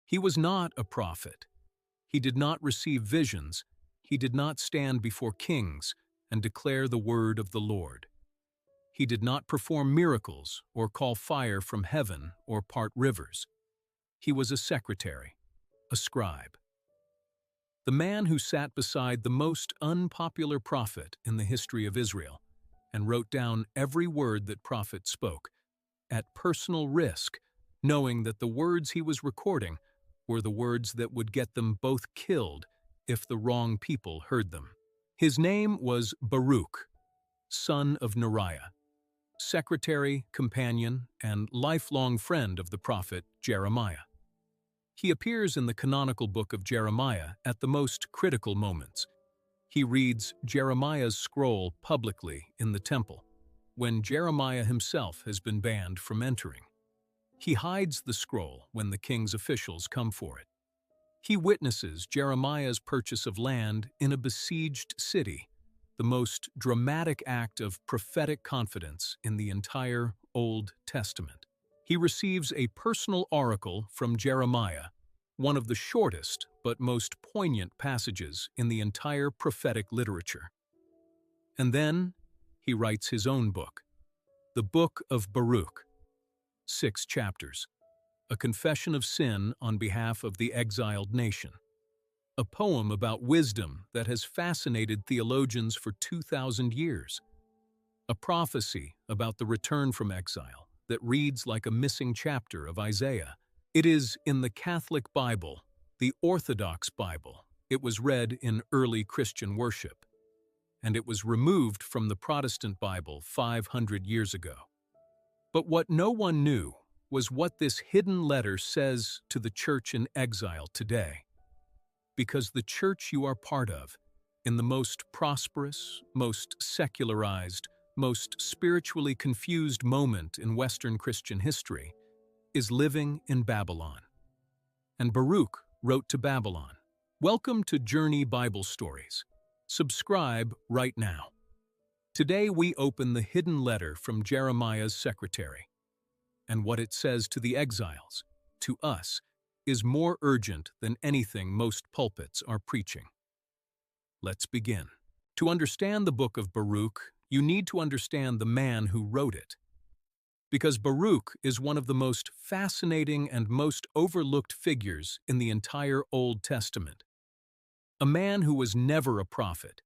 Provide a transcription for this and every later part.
He was not a prophet. He did not receive visions. He did not stand before kings and declare the word of the Lord. He did not perform miracles or call fire from heaven or part rivers. He was a secretary, a scribe. The man who sat beside the most unpopular prophet in the history of Israel and wrote down every word that prophet spoke, at personal risk, knowing that the words he was recording were the words that would get them both killed if the wrong people heard them. His name was Baruch, son of Neriah, secretary, companion, and lifelong friend of the prophet Jeremiah. He appears in the canonical book of Jeremiah at the most critical moments. He reads Jeremiah's scroll publicly in the temple, when Jeremiah himself has been banned from entering. He hides the scroll when the king's officials come for it. He witnesses Jeremiah's purchase of land in a besieged city, the most dramatic act of prophetic confidence in the entire Old Testament. He receives a personal oracle from Jeremiah, one of the shortest but most poignant passages in the entire prophetic literature. And then he writes his own book, the Book of Baruch, 6 chapters, a confession of sin on behalf of the exiled nation, a poem about wisdom that has fascinated theologians for 2,000 years, a prophecy about the return from exile that reads like a missing chapter of Isaiah. It is in the Catholic Bible, the Orthodox Bible. It was read in early Christian worship, and it was removed from the Protestant Bible 500 years ago. But what no one knew was what this hidden letter says to the church in exile today. Because the church you are part of, in the most prosperous, most secularized, most spiritually confused moment in Western Christian history, is living in Babylon. And Baruch wrote to Babylon, "Welcome to Journey Bible Stories. Subscribe right now." Today we open the hidden letter from Jeremiah's secretary. And what it says to the exiles, to us, is more urgent than anything most pulpits are preaching. Let's begin. To understand the book of Baruch, you need to understand the man who wrote it. Because Baruch is one of the most fascinating and most overlooked figures in the entire Old Testament. A man who was never a prophet,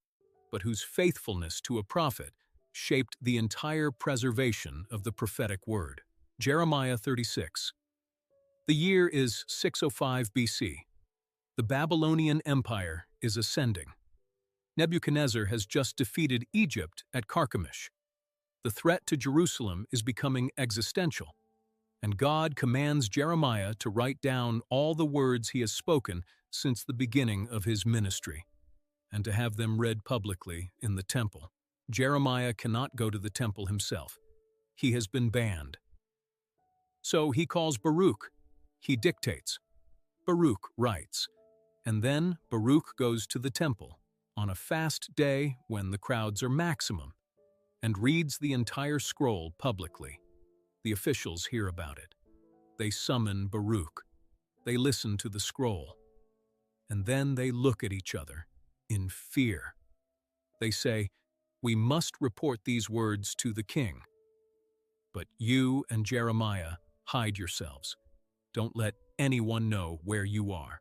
but whose faithfulness to a prophet shaped the entire preservation of the prophetic word. Jeremiah 36. The year is 605 BC. The Babylonian Empire is ascending. Nebuchadnezzar has just defeated Egypt at Carchemish. The threat to Jerusalem is becoming existential, and God commands Jeremiah to write down all the words he has spoken since the beginning of his ministry, and to have them read publicly in the temple. Jeremiah cannot go to the temple himself. He has been banned. So he calls Baruch. He dictates. Baruch writes. And then Baruch goes to the temple on a fast day when the crowds are maximum and reads the entire scroll publicly. The officials hear about it. They summon Baruch. They listen to the scroll. And then they look at each other in fear. They say, "We must report these words to the king. But you and Jeremiah, hide yourselves. Don't let anyone know where you are."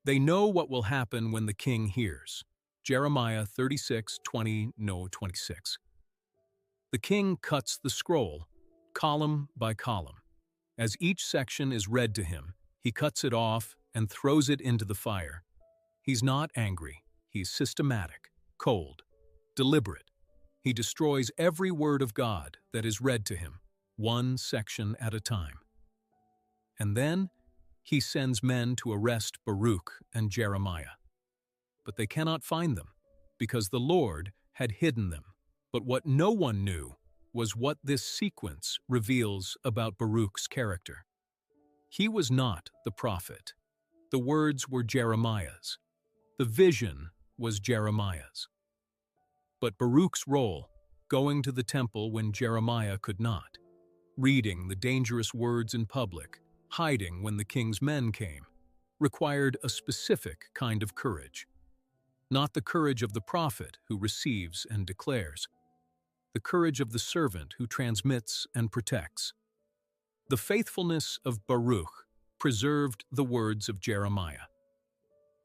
They know what will happen when the king hears. Jeremiah 36:20-26. The king cuts the scroll, column by column. As each section is read to him, he cuts it off and throws it into the fire. He's not angry. He's systematic, cold, deliberate. He destroys every word of God that is read to him, one section at a time. And then he sends men to arrest Baruch and Jeremiah. But they cannot find them, because the Lord had hidden them. But what no one knew was what this sequence reveals about Baruch's character. He was not the prophet. The words were Jeremiah's. The vision was Jeremiah's. But Baruch's role, going to the temple when Jeremiah could not, reading the dangerous words in public, hiding when the king's men came, required a specific kind of courage. Not the courage of the prophet who receives and declares, the courage of the servant who transmits and protects. The faithfulness of Baruch preserved the words of Jeremiah.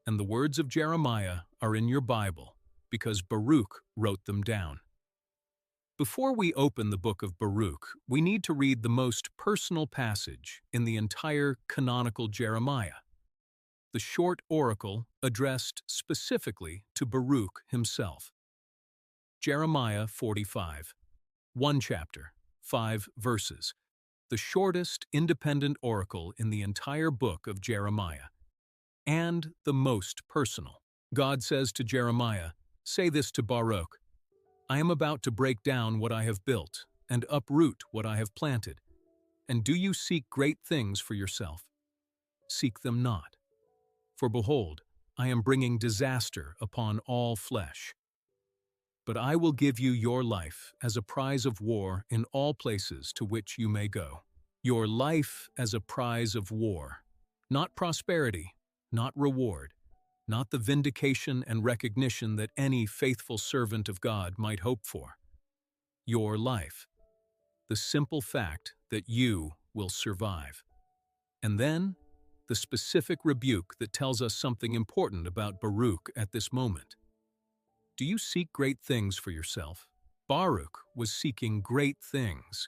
And the words of Jeremiah are in your Bible because Baruch wrote them down. Before we open the book of Baruch, we need to read the most personal passage in the entire canonical Jeremiah, the short oracle addressed specifically to Baruch himself. Jeremiah 45, 1 chapter, 5 verses, the shortest independent oracle in the entire book of Jeremiah, and the most personal. God says to Jeremiah, "Say this to Baruch, I am about to break down what I have built and uproot what I have planted. And do you seek great things for yourself? Seek them not. For behold, I am bringing disaster upon all flesh. But I will give you your life as a prize of war in all places to which you may go. Your life as a prize of war, not prosperity, not reward, not the vindication and recognition that any faithful servant of God might hope for. Your life, the simple fact that you will survive. And then, the specific rebuke that tells us something important about Baruch at this moment. Do you seek great things for yourself? Baruch was seeking great things.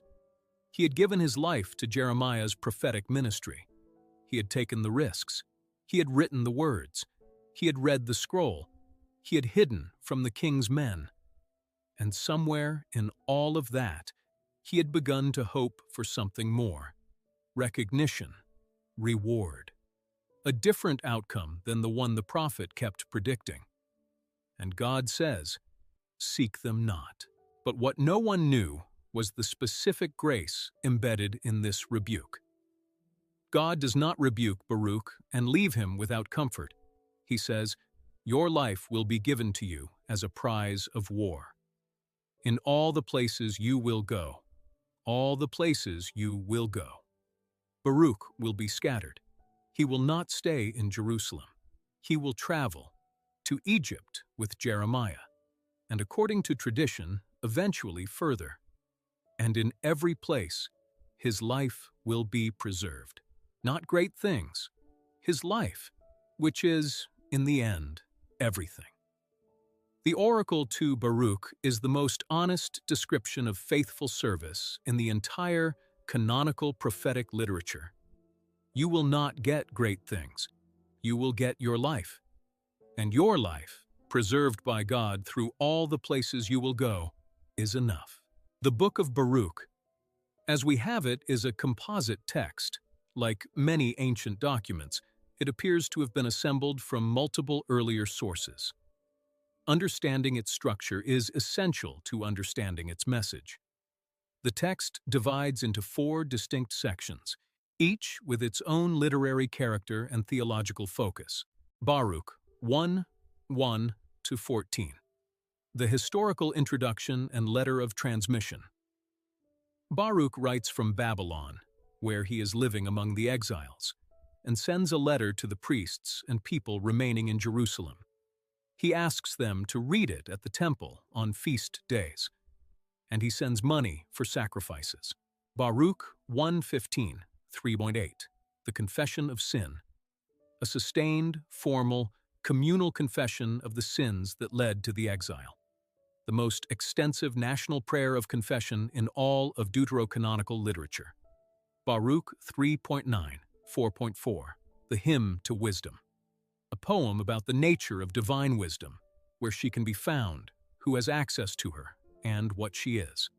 He had given his life to Jeremiah's prophetic ministry. He had taken the risks. He had written the words. He had read the scroll. He had hidden from the king's men. And somewhere in all of that, he had begun to hope for something more. Recognition, reward. A different outcome than the one the prophet kept predicting. And God says, "Seek them not." But what no one knew was the specific grace embedded in this rebuke. God does not rebuke Baruch and leave him without comfort. He says, "Your life will be given to you as a prize of war. In all the places you will go, all the places you will go. Baruch will be scattered. He will not stay in Jerusalem. He will travel to Egypt with Jeremiah, and according to tradition, eventually further. And in every place, his life will be preserved. Not great things, his life, which is, in the end, everything. The oracle to Baruch is the most honest description of faithful service in the entire canonical prophetic literature. You will not get great things. You will get your life. And your life, preserved by God through all the places you will go, is enough. The Book of Baruch, as we have it, is a composite text. Like many ancient documents, it appears to have been assembled from multiple earlier sources. Understanding its structure is essential to understanding its message. The text divides into 4 distinct sections, each with its own literary character and theological focus. Baruch 1:1-14. The historical introduction and letter of transmission. Baruch writes from Babylon, where he is living among the exiles, and sends a letter to the priests and people remaining in Jerusalem. He asks them to read it at the temple on feast days, and he sends money for sacrifices. Baruch 1:15, 3.8, the confession of sin, a sustained, formal, communal confession of the sins that led to the exile. The most extensive national prayer of confession in all of deuterocanonical literature. Baruch 3.9, 4.4, the hymn to wisdom. A poem about the nature of divine wisdom, where she can be found, who has access to her, and what she is.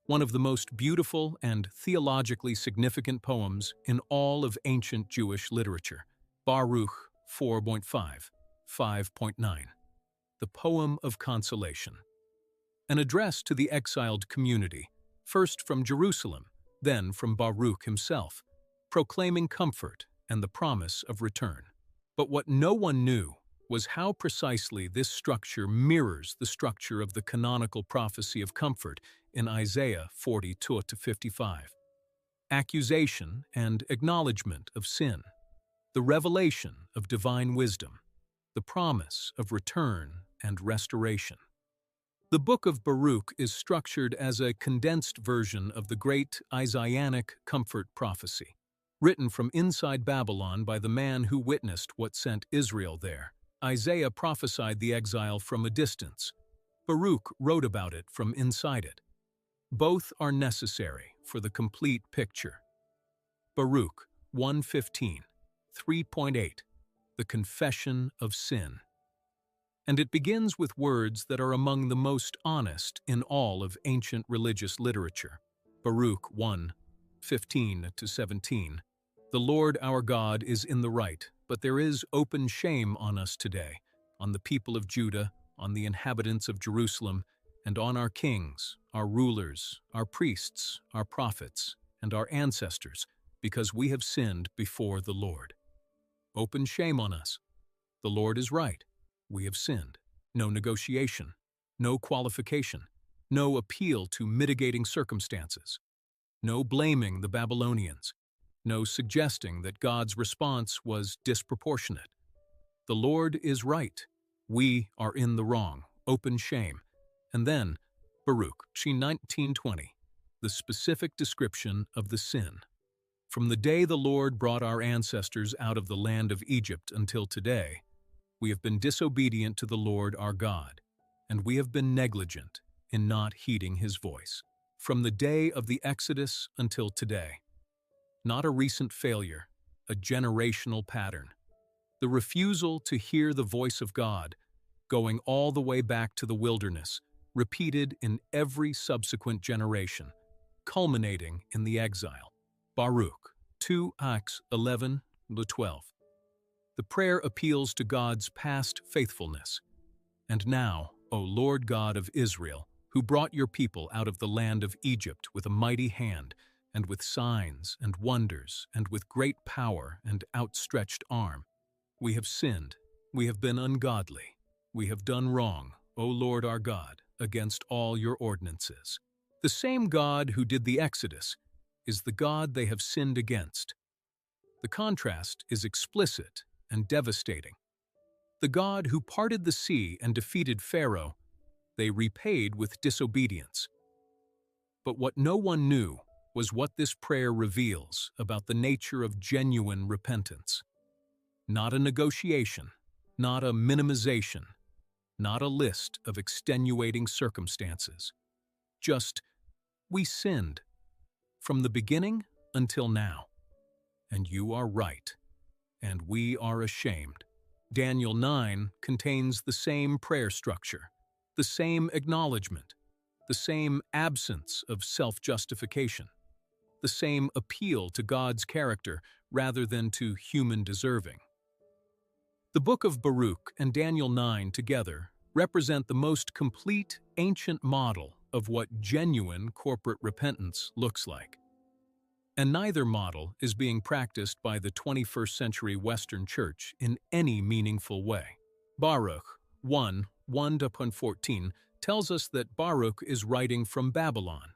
One of the most beautiful and theologically significant poems in all of ancient Jewish literature. Baruch 4.5, 5.9. The Poem of Consolation. An address to the exiled community, first from Jerusalem, then from Baruch himself, proclaiming comfort and the promise of return. But what no one knew was how precisely this structure mirrors the structure of the canonical prophecy of comfort in Isaiah 42-55. accusation and acknowledgement of sin, the revelation of divine wisdom, the promise of return and restoration. The Book of Baruch is structured as a condensed version of the great Isaianic comfort prophecy, written from inside Babylon by the man who witnessed what sent Israel there. Isaiah prophesied the exile from a distance. Baruch wrote about it from inside it. Both are necessary for the complete picture. Baruch 1:15, 3.8, the confession of sin. And it begins with words that are among the most honest in all of ancient religious literature. Baruch 1:15-17. The Lord our God is in the right, but there is open shame on us today, on the people of Judah, on the inhabitants of Jerusalem, and on our kings, our rulers, our priests, our prophets, and our ancestors, because we have sinned before the Lord. Open shame on us. The Lord is right. We have sinned. No negotiation, no qualification, no appeal to mitigating circumstances, no blaming the Babylonians, no suggesting that God's response was disproportionate. The Lord is right. We are in the wrong. Open shame. And then, Baruch 19:20, the specific description of the sin. From the day the Lord brought our ancestors out of the land of Egypt until today, we have been disobedient to the Lord our God, and we have been negligent in not heeding his voice. From the day of the Exodus until today. Not a recent failure, a generational pattern. The refusal to hear the voice of God, going all the way back to the wilderness, repeated in every subsequent generation, culminating in the exile. Baruch 2:11-12. The prayer appeals to God's past faithfulness. And now, O Lord God of Israel, who brought your people out of the land of Egypt with a mighty hand, and with signs and wonders, and with great power and outstretched arm, we have sinned, we have been ungodly, we have done wrong, O Lord our God, against all your ordinances. The same God who did the Exodus is the God they have sinned against. The contrast is explicit and devastating. The God who parted the sea and defeated Pharaoh, they repaid with disobedience. But what no one knew was what this prayer reveals about the nature of genuine repentance. Not a negotiation, not a minimization, not a list of extenuating circumstances. Just, we sinned, from the beginning until now. And you are right, and we are ashamed. Daniel 9 contains the same prayer structure, the same acknowledgement, the same absence of self-justification, the same appeal to God's character rather than to human deserving. The Book of Baruch and Daniel 9 together represent the most complete ancient model of what genuine corporate repentance looks like. And neither model is being practiced by the 21st century Western Church in any meaningful way. Baruch 1:1-14 tells us that Baruch is writing from Babylon.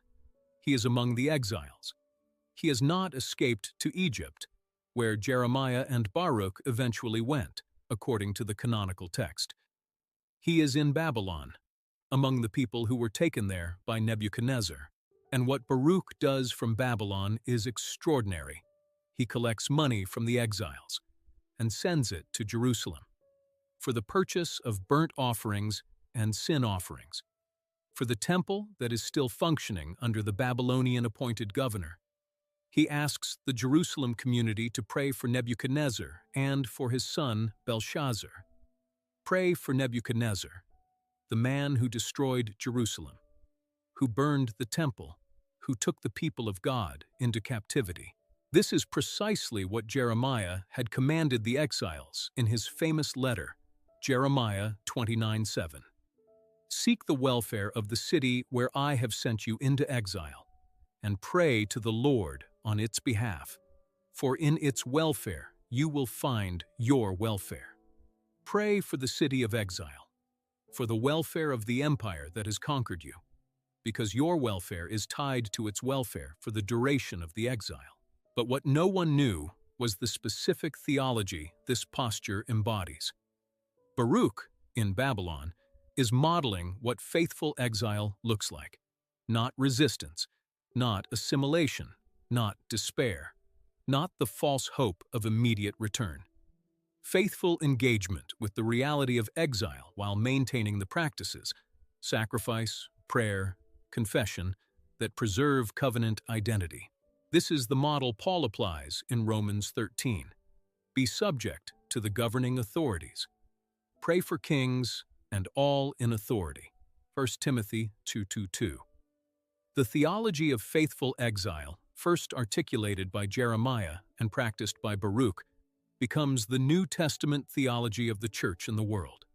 He is among the exiles. He has not escaped to Egypt, where Jeremiah and Baruch eventually went, according to the canonical text. He is in Babylon, among the people who were taken there by Nebuchadnezzar. And what Baruch does from Babylon is extraordinary. He collects money from the exiles and sends it to Jerusalem for the purchase of burnt offerings and sin offerings, for the temple that is still functioning under the Babylonian appointed governor. He asks the Jerusalem community to pray for Nebuchadnezzar and for his son Belshazzar. Pray for Nebuchadnezzar, the man who destroyed Jerusalem, who burned the temple, who took the people of God into captivity. This is precisely what Jeremiah had commanded the exiles in his famous letter, Jeremiah 29:7. Seek the welfare of the city where I have sent you into exile, and pray to the Lord on its behalf, for in its welfare you will find your welfare. Pray for the city of exile, for the welfare of the empire that has conquered you. because your welfare is tied to its welfare for the duration of the exile. But what no one knew was the specific theology this posture embodies. Baruch, in Babylon, is modeling what faithful exile looks like. Not resistance, not assimilation, not despair, not the false hope of immediate return. Faithful engagement with the reality of exile while maintaining the practices, sacrifice, prayer, confession, that preserve covenant identity. This is the model Paul applies in Romans 13. Be subject to the governing authorities. Pray for kings and all in authority. 1 Timothy 2:2. The theology of faithful exile, first articulated by Jeremiah and practiced by Baruch, becomes the New Testament theology of the church in the world.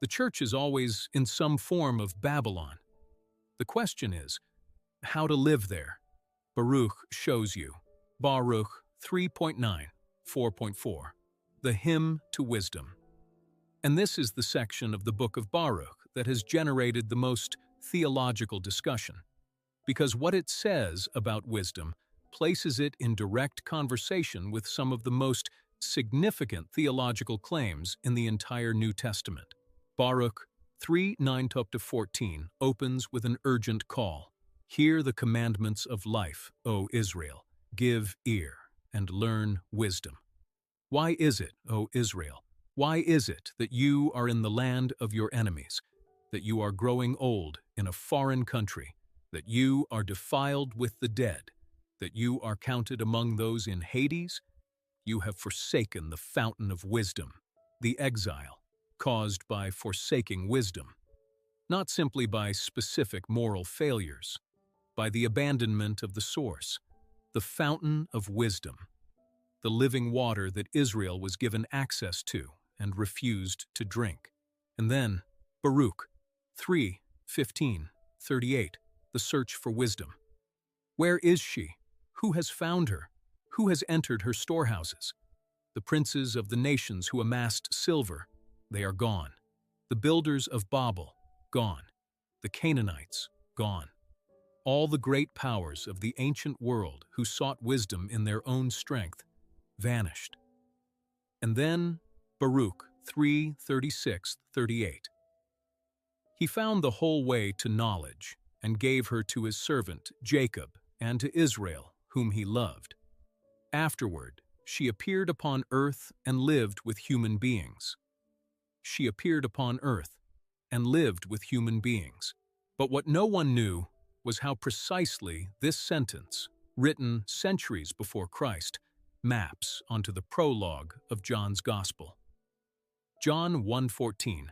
The church is always in some form of Babylon. The question is, how to live there? Baruch shows you. Baruch 3.9, 4.4. The Hymn to Wisdom. And this is the section of the Book of Baruch that has generated the most theological discussion, because what it says about wisdom places it in direct conversation with some of the most significant theological claims in the entire New Testament. Baruch 3:9-14 opens with an urgent call. Hear the commandments of life, O Israel. Give ear and learn wisdom. Why is it, O Israel? Why is it that you are in the land of your enemies, that you are growing old in a foreign country, that you are defiled with the dead, that you are counted among those in Hades? You have forsaken the fountain of wisdom, the exile caused by forsaking wisdom, not simply by specific moral failures, by the abandonment of the source, the fountain of wisdom, the living water that Israel was given access to and refused to drink. And then, Baruch 3:15-38, the search for wisdom. Where is she? Who has found her? Who has entered her storehouses? The princes of the nations who amassed silver, they are gone. The builders of Babel, gone. The Canaanites, gone. All the great powers of the ancient world who sought wisdom in their own strength, vanished. And then, Baruch 3:36-38. He found the whole way to knowledge and gave her to his servant Jacob and to Israel, whom he loved. Afterward, she appeared upon earth and lived with human beings. She appeared upon earth and lived with human beings. But what no one knew was how precisely this sentence, written centuries before Christ, maps onto the prologue of John's Gospel. John 1:14.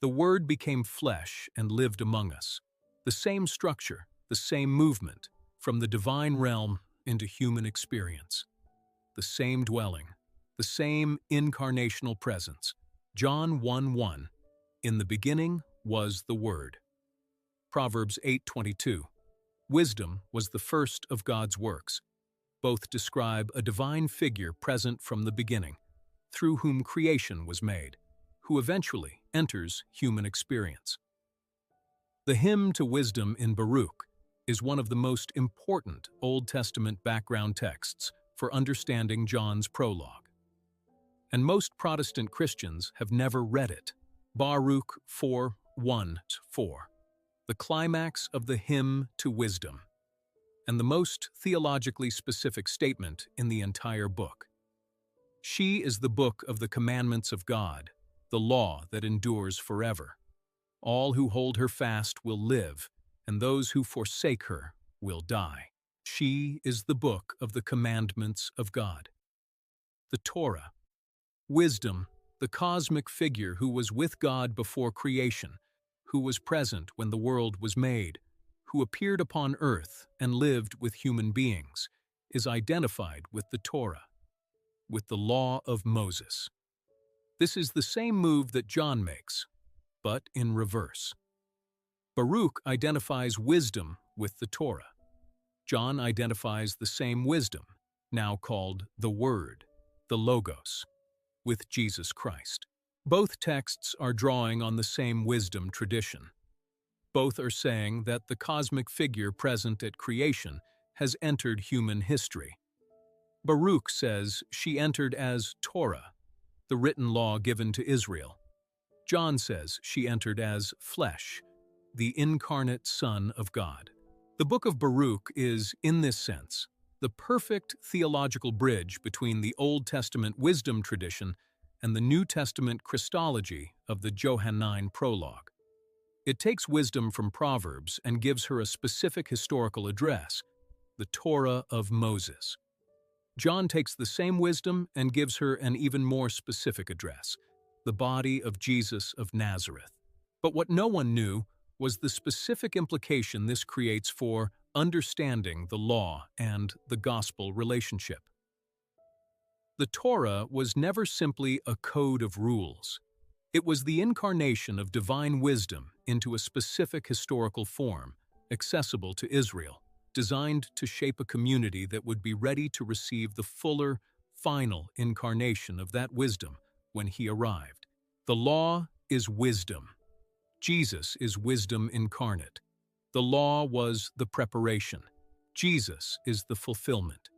The Word became flesh and lived among us. The same structure, the same movement, from the divine realm into human experience. The same dwelling, the same incarnational presence. John 1:1. In the beginning was the Word. Proverbs 8:22. Wisdom was the first of God's works. Both describe a divine figure present from the beginning, through whom creation was made, who eventually enters human experience. The Hymn to Wisdom in Baruch is one of the most important Old Testament background texts for understanding John's prologue. And most Protestant Christians have never read it. Baruch 4:1-4, the climax of the Hymn to Wisdom, and the most theologically specific statement in the entire book. She is the book of the commandments of God, the law that endures forever. All who hold her fast will live, and those who forsake her will die. She is the book of the commandments of God. The Torah. Wisdom, the cosmic figure who was with God before creation, who was present when the world was made, who appeared upon earth and lived with human beings, is identified with the Torah, with the law of Moses. This is the same move that John makes, but in reverse. Baruch identifies wisdom with the Torah. John identifies the same wisdom, now called the Word, the Logos, with Jesus Christ. Both texts are drawing on the same wisdom tradition. Both are saying that the cosmic figure present at creation has entered human history. Baruch says she entered as Torah, the written law given to Israel. John says she entered as flesh, the incarnate Son of God. The Book of Baruch is, in this sense, the perfect theological bridge between the Old Testament wisdom tradition and the New Testament Christology of the Johannine Prologue. It takes wisdom from Proverbs and gives her a specific historical address, the Torah of Moses. John takes the same wisdom and gives her an even more specific address, the body of Jesus of Nazareth. But what no one knew was the specific implication this creates for understanding the law and the gospel relationship. The Torah was never simply a code of rules. It was the incarnation of divine wisdom into a specific historical form, accessible to Israel, designed to shape a community that would be ready to receive the fuller, final incarnation of that wisdom when he arrived. The law is wisdom. Jesus is wisdom incarnate. The law was the preparation. Jesus is the fulfillment.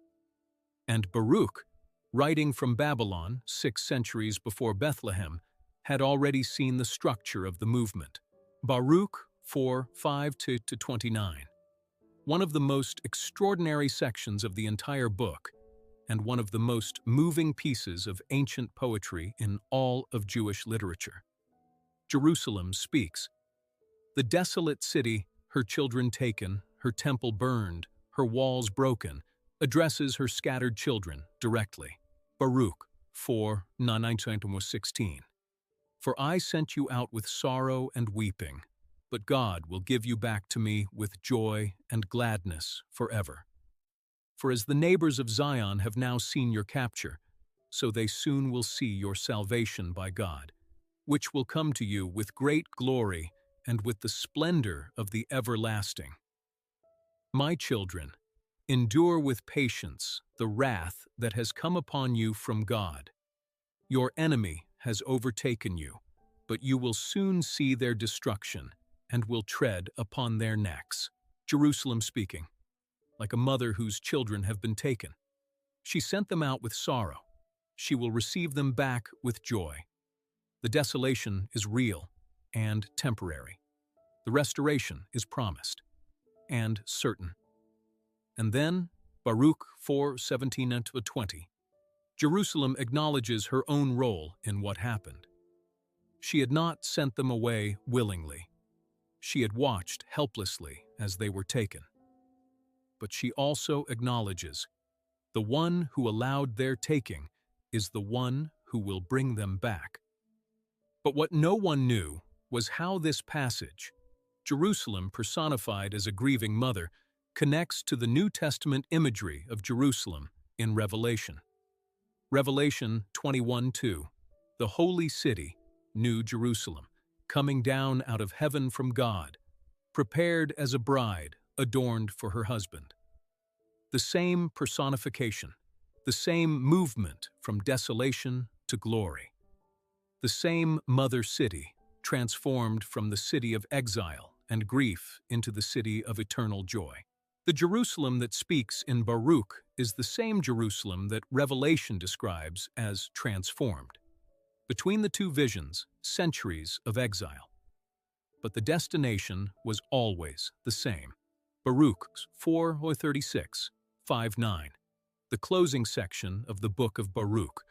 And Baruch, writing from Babylon 6 centuries before Bethlehem, had already seen the structure of the movement. Baruch 4:5-29. One of the most extraordinary sections of the entire book, and one of the most moving pieces of ancient poetry in all of Jewish literature. Jerusalem speaks. The desolate city, her children taken, her temple burned, her walls broken, addresses her scattered children directly. Baruch 4:9-16. For I sent you out with sorrow and weeping, but God will give you back to me with joy and gladness forever. For as the neighbors of Zion have now seen your capture, so they soon will see your salvation by God, which will come to you with great glory and with the splendor of the everlasting. My children, endure with patience the wrath that has come upon you from God. Your enemy has overtaken you, but you will soon see their destruction and will tread upon their necks. Jerusalem speaking, like a mother whose children have been taken. She sent them out with sorrow. She will receive them back with joy. The desolation is real and temporary. The restoration is promised and certain. And then, Baruch 4:17-20, Jerusalem acknowledges her own role in what happened. She had not sent them away willingly. She had watched helplessly as they were taken. But she also acknowledges the one who allowed their taking is the one who will bring them back. But what no one knew was how this passage, Jerusalem personified as a grieving mother, connects to the New Testament imagery of Jerusalem in Revelation. Revelation 21:2, the holy city, New Jerusalem, coming down out of heaven from God, prepared as a bride adorned for her husband. The same personification, the same movement from desolation to glory. The same mother city, transformed from the city of exile and grief into the city of eternal joy. The Jerusalem that speaks in Baruch is the same Jerusalem that Revelation describes as transformed. Between the two visions, centuries of exile. But the destination was always the same. Baruch 4:36, 5:9, the closing section of the Book of Baruch,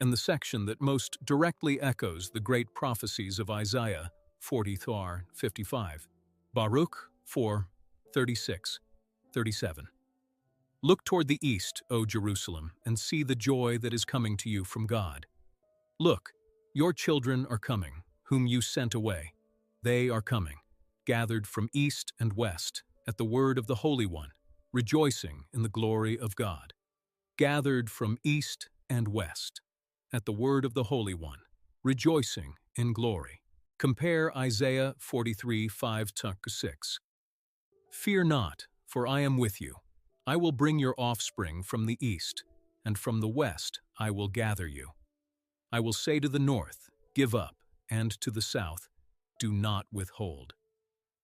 and the section that most directly echoes the great prophecies of Isaiah 40:55. Baruch 4:36-37. Look toward the east, O Jerusalem, and see the joy that is coming to you from God. Look, your children are coming, whom you sent away. They are coming, gathered from east and west, at the word of the Holy One, rejoicing in the glory of God. Gathered from east and west, at the word of the Holy One, rejoicing in glory. Compare Isaiah 43:5-6. Fear not, for I am with you. I will bring your offspring from the east, and from the west I will gather you. I will say to the north, give up, and to the south, do not withhold.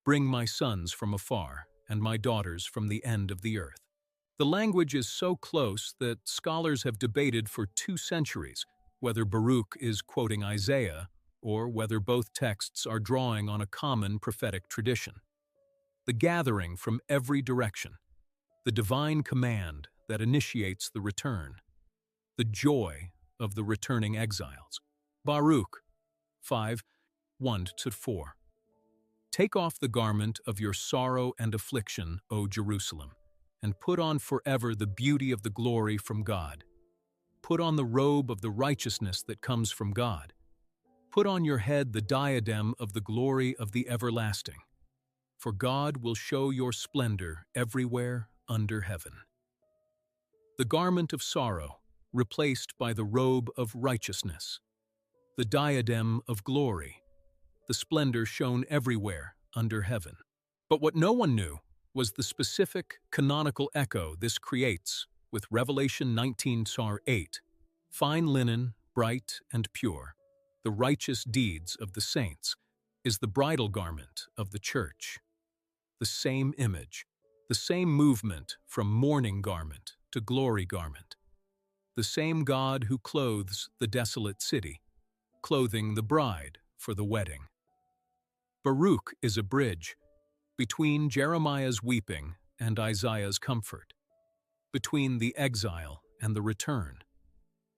Bring my sons from afar, and my daughters from the end of the earth. The language is so close that scholars have debated for 2 centuries whether Baruch is quoting Isaiah or whether both texts are drawing on a common prophetic tradition. The gathering from every direction, the divine command that initiates the return, the joy of the returning exiles. Baruch 5:1-4. Take off the garment of your sorrow and affliction, O Jerusalem, and put on forever the beauty of the glory from God. Put on the robe of the righteousness that comes from God. Put on your head the diadem of the glory of the everlasting. For God will show your splendor everywhere under heaven. The garment of sorrow, replaced by the robe of righteousness. The diadem of glory, the splendor shown everywhere under heaven. But what no one knew was the specific canonical echo this creates with Revelation 19:8, fine linen, bright and pure, the righteous deeds of the saints, is the bridal garment of the church. The same image, the same movement from mourning garment to glory garment. The same God who clothes the desolate city, clothing the bride for the wedding. Baruch is a bridge between Jeremiah's weeping and Isaiah's comfort, between the exile and the return,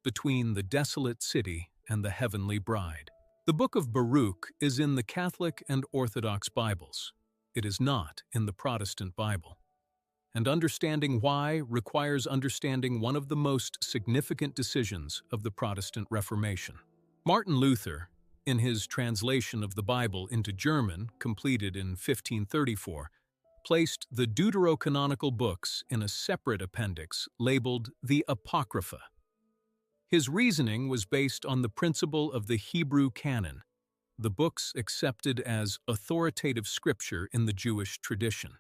between the desolate city and the heavenly bride. The Book of Baruch is in the Catholic and Orthodox Bibles. It is not in the Protestant Bible. And understanding why requires understanding one of the most significant decisions of the Protestant Reformation. Martin Luther, in his translation of the Bible into German, completed in 1534, placed the deuterocanonical books in a separate appendix labeled the Apocrypha. His reasoning was based on the principle of the Hebrew canon, the books accepted as authoritative scripture in the Jewish tradition.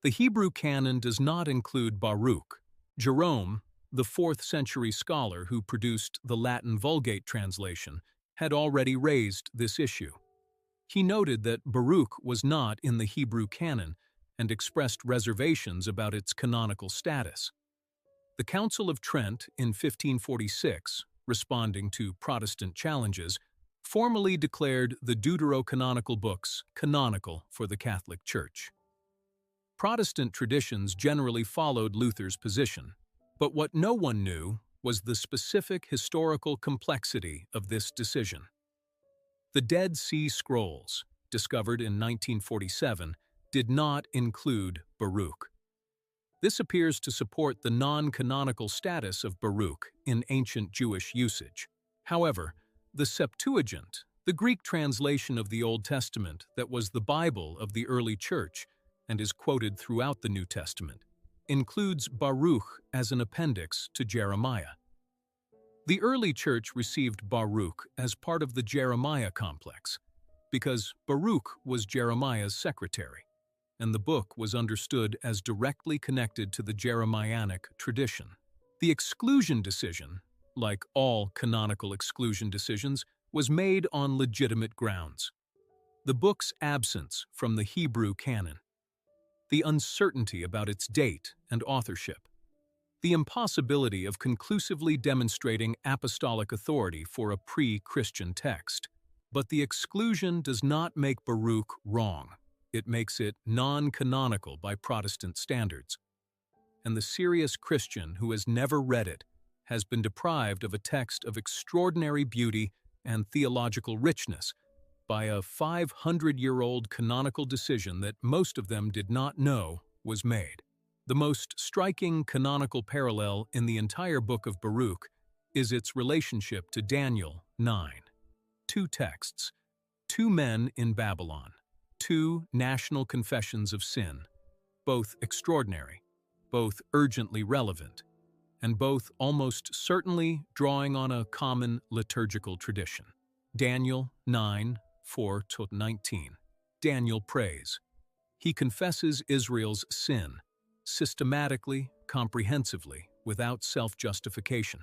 The Hebrew canon does not include Baruch. Jerome, the 4th century scholar who produced the Latin Vulgate translation, had already raised this issue. He noted that Baruch was not in the Hebrew canon and expressed reservations about its canonical status. The Council of Trent in 1546, responding to Protestant challenges, formally declared the deuterocanonical books canonical for the Catholic Church. Protestant traditions generally followed Luther's position, but what no one knew was the specific historical complexity of this decision. The Dead Sea Scrolls, discovered in 1947, did not include Baruch. This appears to support the non-canonical status of Baruch in ancient Jewish usage. However, the Septuagint, the Greek translation of the Old Testament that was the Bible of the early Church and is quoted throughout the New Testament, includes Baruch as an appendix to Jeremiah. The early Church received Baruch as part of the Jeremiah complex because Baruch was Jeremiah's secretary, and the book was understood as directly connected to the Jeremianic tradition. The exclusion decision, like all canonical exclusion decisions, was made on legitimate grounds. The book's absence from the Hebrew canon, the uncertainty about its date and authorship, the impossibility of conclusively demonstrating apostolic authority for a pre-Christian text. But the exclusion does not make Baruch wrong. It makes it non-canonical by Protestant standards. And the serious Christian who has never read it has been deprived of a text of extraordinary beauty and theological richness by a 500-year-old canonical decision that most of them did not know was made. The most striking canonical parallel in the entire book of Baruch is its relationship to Daniel 9. 2 texts, 2 men in Babylon, 2 national confessions of sin, both extraordinary, both urgently relevant, and both almost certainly drawing on a common liturgical tradition. Daniel 9:4-19. Daniel prays. He confesses Israel's sin, systematically, comprehensively, without self-justification.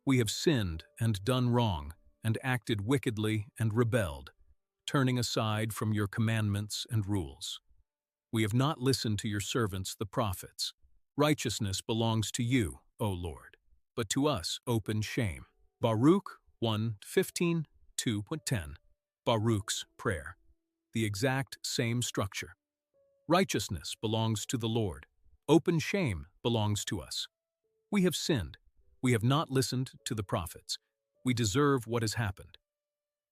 We have sinned and done wrong, and acted wickedly and rebelled. turning aside from your commandments and rules. We have not listened to your servants, the prophets. Righteousness belongs to you, O Lord, but to us open shame. Baruch 1:15, 2:10. Baruch's prayer. The exact same structure. Righteousness belongs to the Lord. Open shame belongs to us. We have sinned. We have not listened to the prophets. We deserve what has happened.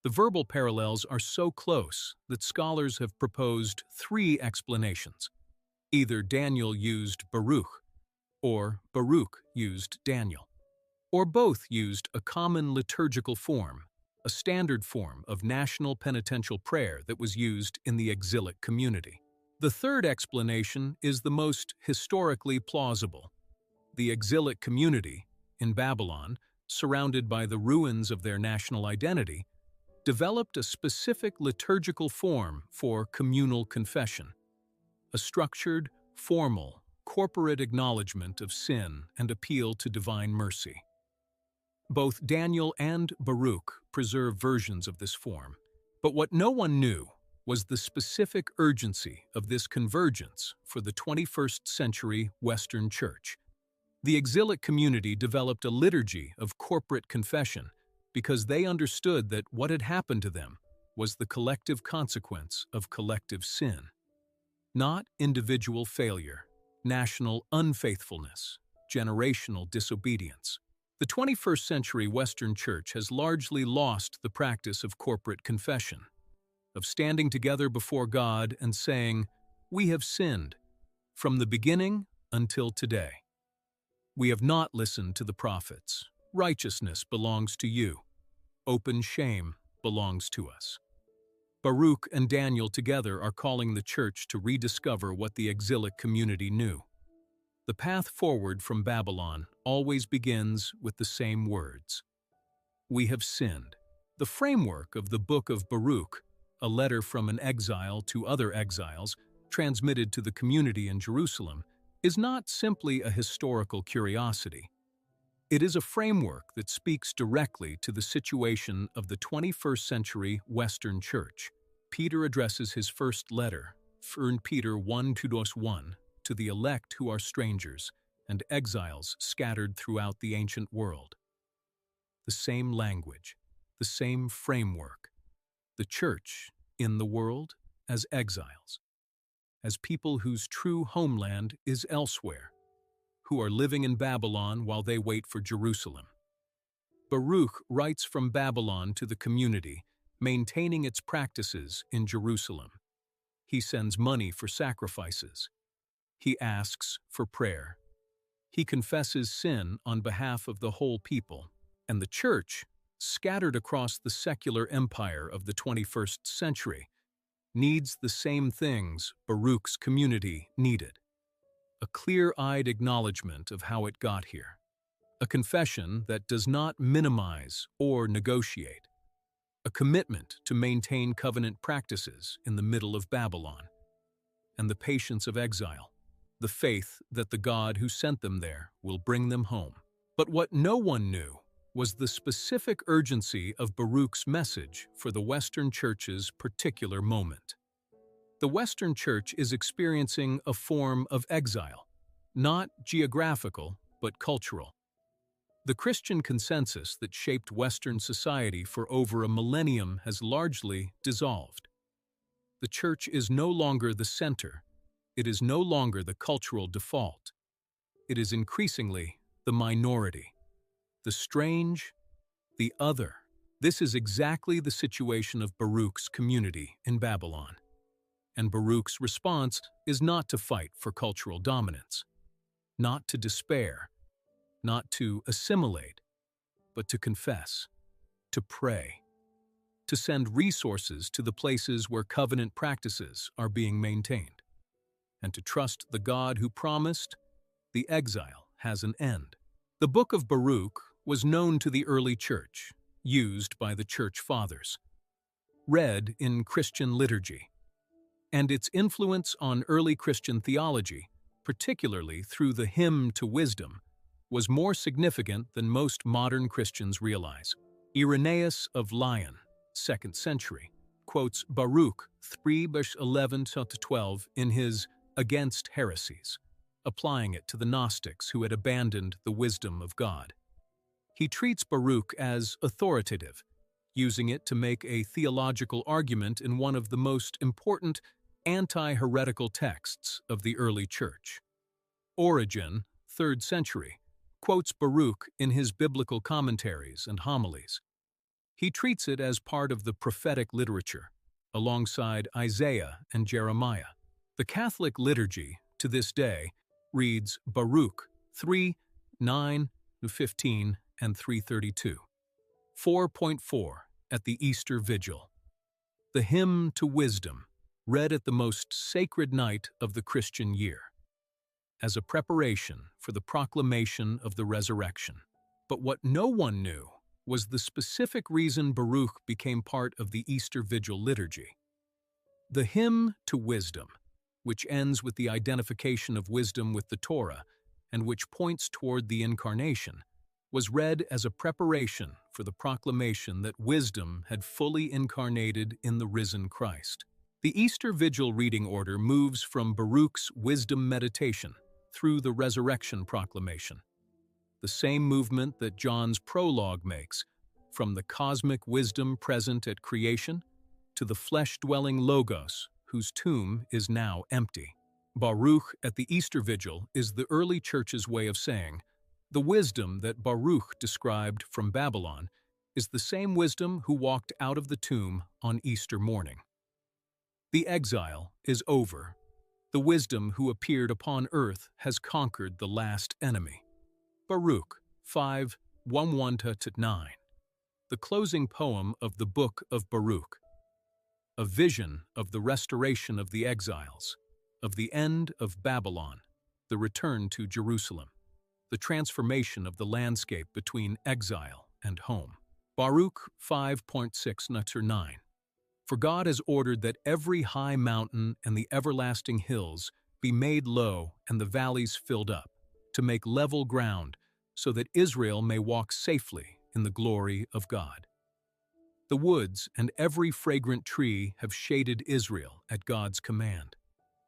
The verbal parallels are so close that scholars have proposed three explanations. Either Daniel used Baruch, or Baruch used Daniel, or both used a common liturgical form, a standard form of national penitential prayer that was used in the exilic community. The third explanation is the most historically plausible. The exilic community, in Babylon, surrounded by the ruins of their national identity, developed a specific liturgical form for communal confession, a structured, formal, corporate acknowledgement of sin and appeal to divine mercy. Both Daniel and Baruch preserve versions of this form, but what no one knew was the specific urgency of this convergence for the 21st century Western Church. The exilic community developed a liturgy of corporate confession because they understood that what had happened to them was the collective consequence of collective sin, not individual failure, national unfaithfulness, generational disobedience. The 21st century Western Church has largely lost the practice of corporate confession, of standing together before God and saying, "We have sinned, from the beginning until today. We have not listened to the prophets. Righteousness belongs to you. Open shame belongs to us." Baruch and Daniel together are calling the church to rediscover what the exilic community knew. The path forward from Babylon always begins with the same words. We have sinned. The framework of the Book of Baruch, a letter from an exile to other exiles, transmitted to the community in Jerusalem, is not simply a historical curiosity. It is a framework that speaks directly to the situation of the 21st century Western Church. Peter addresses his first letter, 1 Peter 1:2-1, to the elect who are strangers and exiles scattered throughout the ancient world. The same language, the same framework. The church in the world as exiles, as people whose true homeland is elsewhere, who are living in Babylon while they wait for Jerusalem. Baruch writes from Babylon to the community, maintaining its practices in Jerusalem. He sends money for sacrifices. He asks for prayer. He confesses sin on behalf of the whole people, and the church, scattered across the secular empire of the 21st century, needs the same things Baruch's community needed. A clear-eyed acknowledgement of how it got here. A confession that does not minimize or negotiate. A commitment to maintain covenant practices in the middle of Babylon. And the patience of exile. The faith that the God who sent them there will bring them home. But what no one knew was the specific urgency of Baruch's message for the Western Church's particular moment. The Western Church is experiencing a form of exile, not geographical but cultural. The Christian consensus that shaped Western society for over a millennium has largely dissolved. The Church is no longer the center. It is no longer the cultural default. It is increasingly the minority, the strange, the other. This is exactly the situation of Baruch's community in Babylon. And Baruch's response is not to fight for cultural dominance, not to despair, not to assimilate, but to confess, to pray, to send resources to the places where covenant practices are being maintained, and to trust the God who promised the exile has an end. The Book of Baruch was known to the early church, used by the church fathers, read in Christian liturgy, and its influence on early Christian theology, particularly through the hymn to wisdom, was more significant than most modern Christians realize. Irenaeus of Lyon, 2nd century, quotes Baruch 3:11-12 in his Against Heresies, applying it to the Gnostics who had abandoned the wisdom of God. He treats Baruch as authoritative, using it to make a theological argument in one of the most important anti-heretical texts of the early church. Origen, 3rd century, quotes Baruch in his biblical commentaries and homilies. He treats it as part of the prophetic literature, alongside Isaiah and Jeremiah. The Catholic liturgy, to this day, reads Baruch 3:9-15 and 3:32. 4.4 at the Easter Vigil. The hymn to wisdom, read at the most sacred night of the Christian year, as a preparation for the proclamation of the resurrection. But what no one knew was the specific reason Baruch became part of the Easter Vigil liturgy. The hymn to wisdom, which ends with the identification of wisdom with the Torah and which points toward the Incarnation, was read as a preparation for the proclamation that wisdom had fully incarnated in the risen Christ. The Easter Vigil reading order moves from Baruch's wisdom meditation through the resurrection proclamation, the same movement that John's Prologue makes, from the cosmic wisdom present at creation to the flesh-dwelling Logos, whose tomb is now empty. Baruch at the Easter Vigil is the early church's way of saying, the wisdom that Baruch described from Babylon is the same wisdom who walked out of the tomb on Easter morning. The exile is over. The wisdom who appeared upon earth has conquered the last enemy. Baruch 5:1-9. The closing poem of the Book of Baruch. A vision of the restoration of the exiles, of the end of Babylon, the return to Jerusalem, the transformation of the landscape between exile and home. Baruch 5.6-9. For God has ordered that every high mountain and the everlasting hills be made low and the valleys filled up, to make level ground, so that Israel may walk safely in the glory of God. The woods and every fragrant tree have shaded Israel at God's command.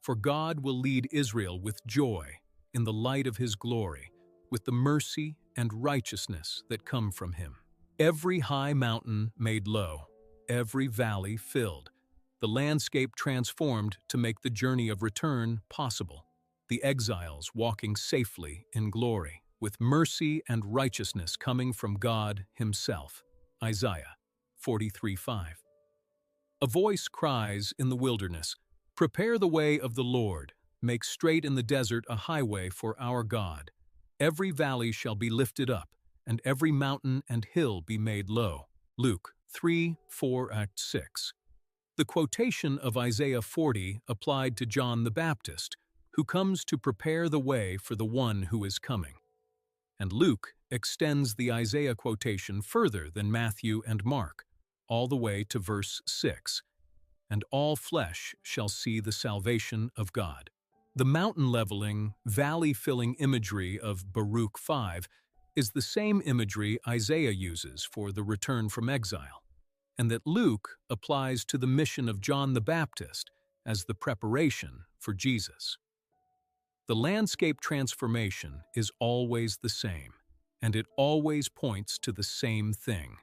For God will lead Israel with joy in the light of his glory, with the mercy and righteousness that come from him. Every high mountain made low, every valley filled, the landscape transformed to make the journey of return possible, the exiles walking safely in glory, with mercy and righteousness coming from God himself. Isaiah 43:5. A voice cries in the wilderness, "Prepare the way of the Lord, make straight in the desert a highway for our God. Every valley shall be lifted up, and every mountain and hill be made low." Luke 3:4-6. The quotation of Isaiah 40 applied to John the Baptist, who comes to prepare the way for the one who is coming. And Luke extends the Isaiah quotation further than Matthew and Mark, all the way to verse 6. And all flesh shall see the salvation of God. The mountain-leveling, valley-filling imagery of Baruch 5 is the same imagery Isaiah uses for the return from exile, and that Luke applies to the mission of John the Baptist as the preparation for Jesus. The landscape transformation is always the same, and it always points to the same thing.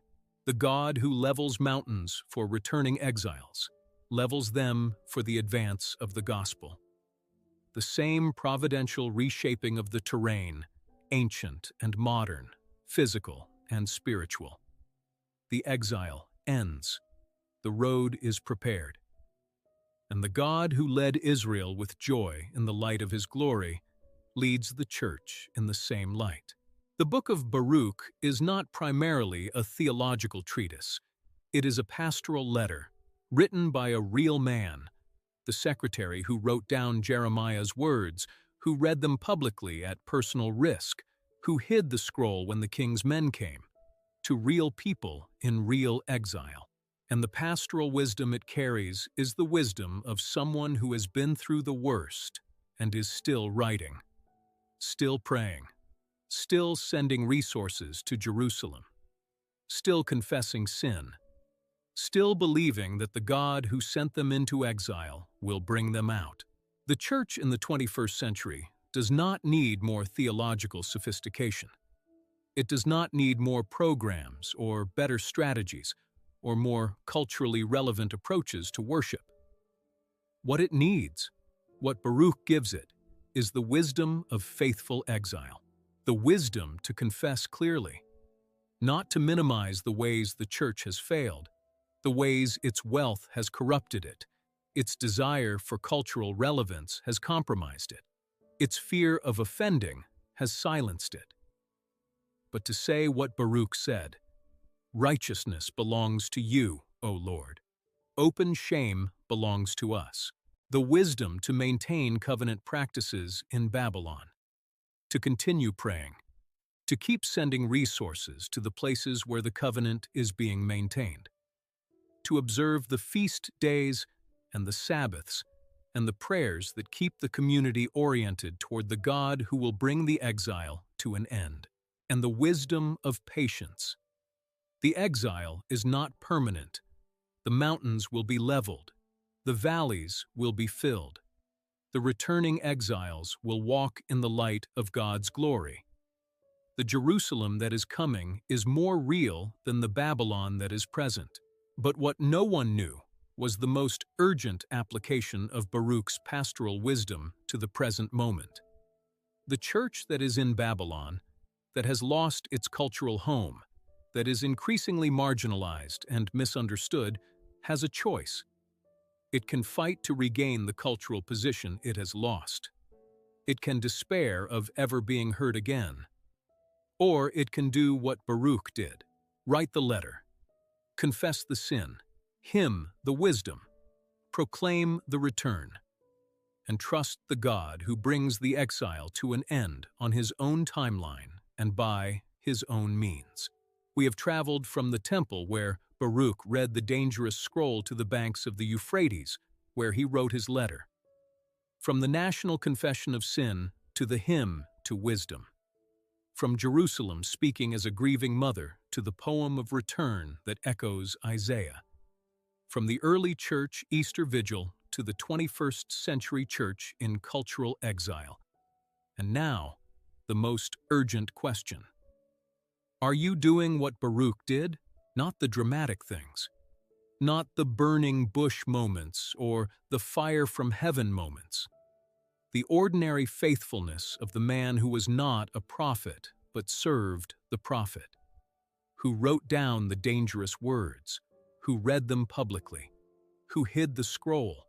The God who levels mountains for returning exiles, levels them for the advance of the gospel. The same providential reshaping of the terrain, ancient and modern, physical and spiritual. The exile ends. The road is prepared. And the God who led Israel with joy in the light of his glory leads the church in the same light. The Book of Baruch is not primarily a theological treatise. It is a pastoral letter, written by a real man, the secretary who wrote down Jeremiah's words, who read them publicly at personal risk, who hid the scroll when the king's men came, to real people in real exile. And the pastoral wisdom it carries is the wisdom of someone who has been through the worst and is still writing, still praying, still sending resources to Jerusalem, still confessing sin, still believing that the God who sent them into exile will bring them out. The Church in the 21st century does not need more theological sophistication. It does not need more programs or better strategies or more culturally relevant approaches to worship. What it needs, what Baruch gives it, is the wisdom of faithful exile, the wisdom to confess clearly, not to minimize the ways the Church has failed, the ways its wealth has corrupted it, its desire for cultural relevance has compromised it, its fear of offending has silenced it. But to say what Baruch said, "Righteousness belongs to you, O Lord. Open shame belongs to us." The wisdom to maintain covenant practices in Babylon, to continue praying, to keep sending resources to the places where the covenant is being maintained, to observe the feast days and the Sabbaths and the prayers that keep the community oriented toward the God who will bring the exile to an end, and the wisdom of patience. The exile is not permanent. The mountains will be leveled. The valleys will be filled. The returning exiles will walk in the light of God's glory. The Jerusalem that is coming is more real than the Babylon that is present. But what no one knew was the most urgent application of Baruch's pastoral wisdom to the present moment. The church that is in Babylon, that has lost its cultural home, that is increasingly marginalized and misunderstood, has a choice. It can fight to regain the cultural position it has lost. It can despair of ever being heard again. Or it can do what Baruch did: write the letter, confess the sin, hymn the wisdom, proclaim the return, and trust the God who brings the exile to an end on his own timeline and by his own means. We have traveled from the temple where Baruch read the dangerous scroll to the banks of the Euphrates, where he wrote his letter. From the national confession of sin to the hymn to wisdom. From Jerusalem speaking as a grieving mother to the poem of return that echoes Isaiah. From the early church Easter Vigil to the 21st century church in cultural exile. And now, the most urgent question. Are you doing what Baruch did? Not the dramatic things, not the burning bush moments or the fire from heaven moments. The ordinary faithfulness of the man who was not a prophet but served the prophet, who wrote down the dangerous words, who read them publicly, who hid the scroll,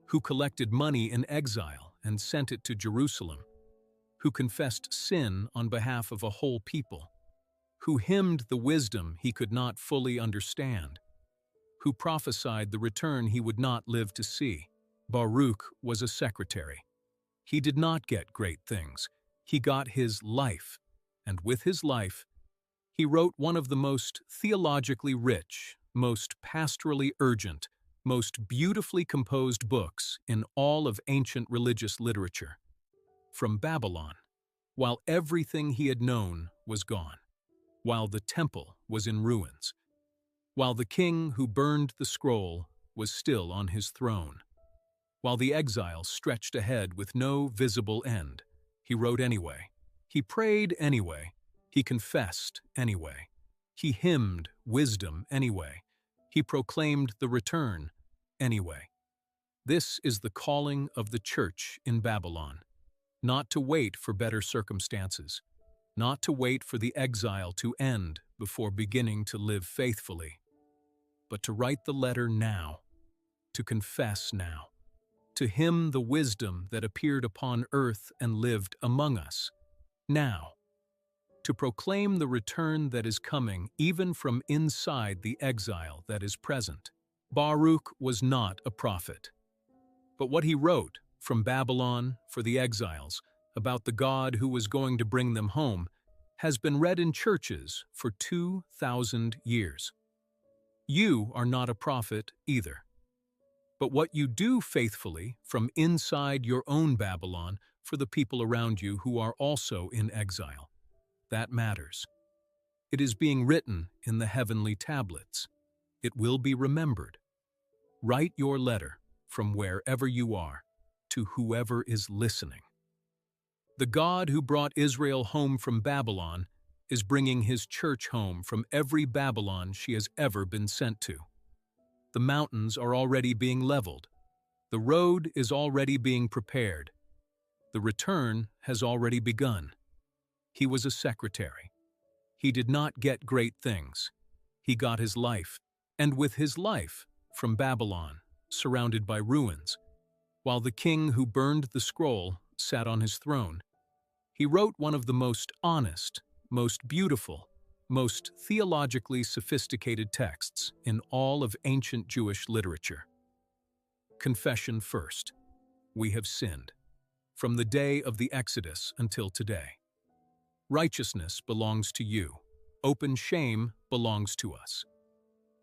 who collected money in exile and sent it to Jerusalem, who confessed sin on behalf of a whole people, who hymned the wisdom he could not fully understand, who prophesied the return he would not live to see. Baruch was a secretary. He did not get great things. He got his life, and with his life, he wrote one of the most theologically rich, most pastorally urgent, most beautifully composed books in all of ancient religious literature. From Babylon, while everything he had known was gone, while the temple was in ruins, while the king who burned the scroll was still on his throne, while the exile stretched ahead with no visible end, he wrote anyway. He prayed anyway. He confessed anyway. He hymned wisdom anyway. He proclaimed the return anyway. This is the calling of the church in Babylon, not to wait for better circumstances, not to wait for the exile to end before beginning to live faithfully, but to write the letter now, to confess now, to hymn the wisdom that appeared upon earth and lived among us now, to proclaim the return that is coming even from inside the exile that is present. Baruch was not a prophet, but what he wrote from Babylon for the exiles about the God who was going to bring them home has been read in churches for 2,000 years. You are not a prophet either. But what you do faithfully from inside your own Babylon for the people around you who are also in exile, that matters. It is being written in the heavenly tablets. It will be remembered. Write your letter from wherever you are to whoever is listening. The God who brought Israel home from Babylon is bringing his church home from every Babylon she has ever been sent to. The mountains are already being leveled. The road is already being prepared. The return has already begun. He was a secretary. He did not get great things. He got his life, and with his life, from Babylon, surrounded by ruins, while the king who burned the scroll sat on his throne. He wrote one of the most honest, most beautiful, most theologically sophisticated texts in all of ancient Jewish literature. Confession first. We have sinned, from the day of the Exodus until today. Righteousness belongs to you. Open shame belongs to us.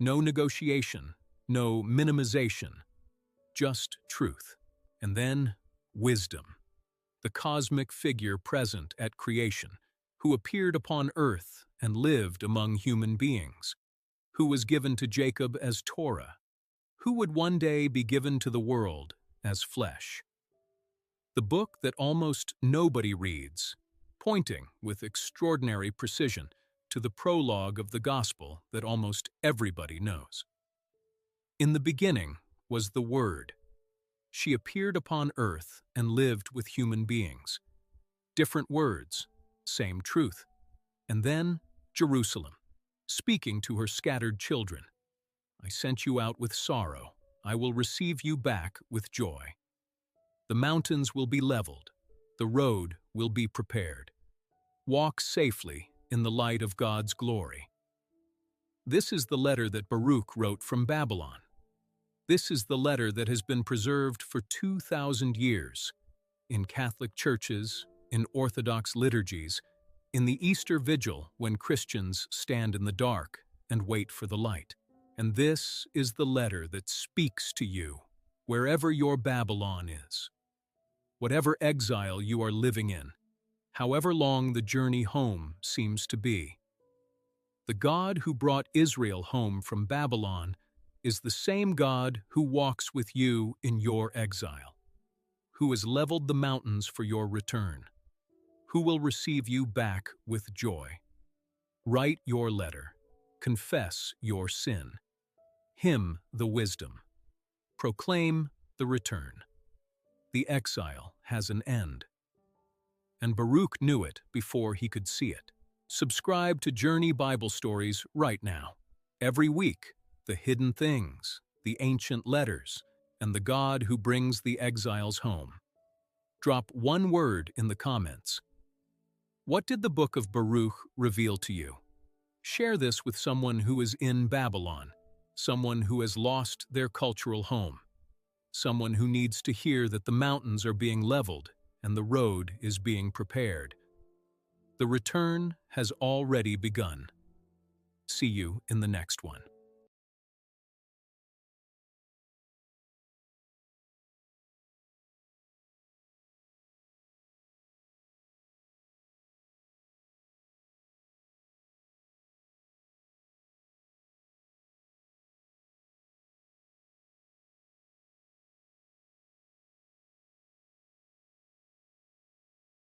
No negotiation, no minimization, just truth. And then, wisdom, the cosmic figure present at creation, who appeared upon earth and lived among human beings, who was given to Jacob as Torah, who would one day be given to the world as flesh. The book that almost nobody reads, pointing with extraordinary precision to the prologue of the gospel that almost everybody knows. In the beginning was the Word. She appeared upon earth and lived with human beings. Different words, same truth. And then Jerusalem, speaking to her scattered children. I sent you out with sorrow. I will receive you back with joy. The mountains will be leveled. The road will be prepared. Walk safely in the light of God's glory. This is the letter that Baruch wrote from Babylon. This is the letter that has been preserved for 2,000 years in Catholic churches, in Orthodox liturgies, in the Easter Vigil when Christians stand in the dark and wait for the light. And this is the letter that speaks to you wherever your Babylon is. Whatever exile you are living in, however long the journey home seems to be. The God who brought Israel home from Babylon is the same God who walks with you in your exile, who has leveled the mountains for your return, who will receive you back with joy. Write your letter, confess your sin, hymn the wisdom, proclaim the return. The exile has an end. And Baruch knew it before he could see it. Subscribe to Journey Bible Stories right now. Every week, the hidden things, the ancient letters, and the God who brings the exiles home. Drop one word in the comments. What did the Book of Baruch reveal to you? Share this with someone who is in Babylon, someone who has lost their cultural home, someone who needs to hear that the mountains are being leveled and the road is being prepared. The return has already begun. See you in the next one.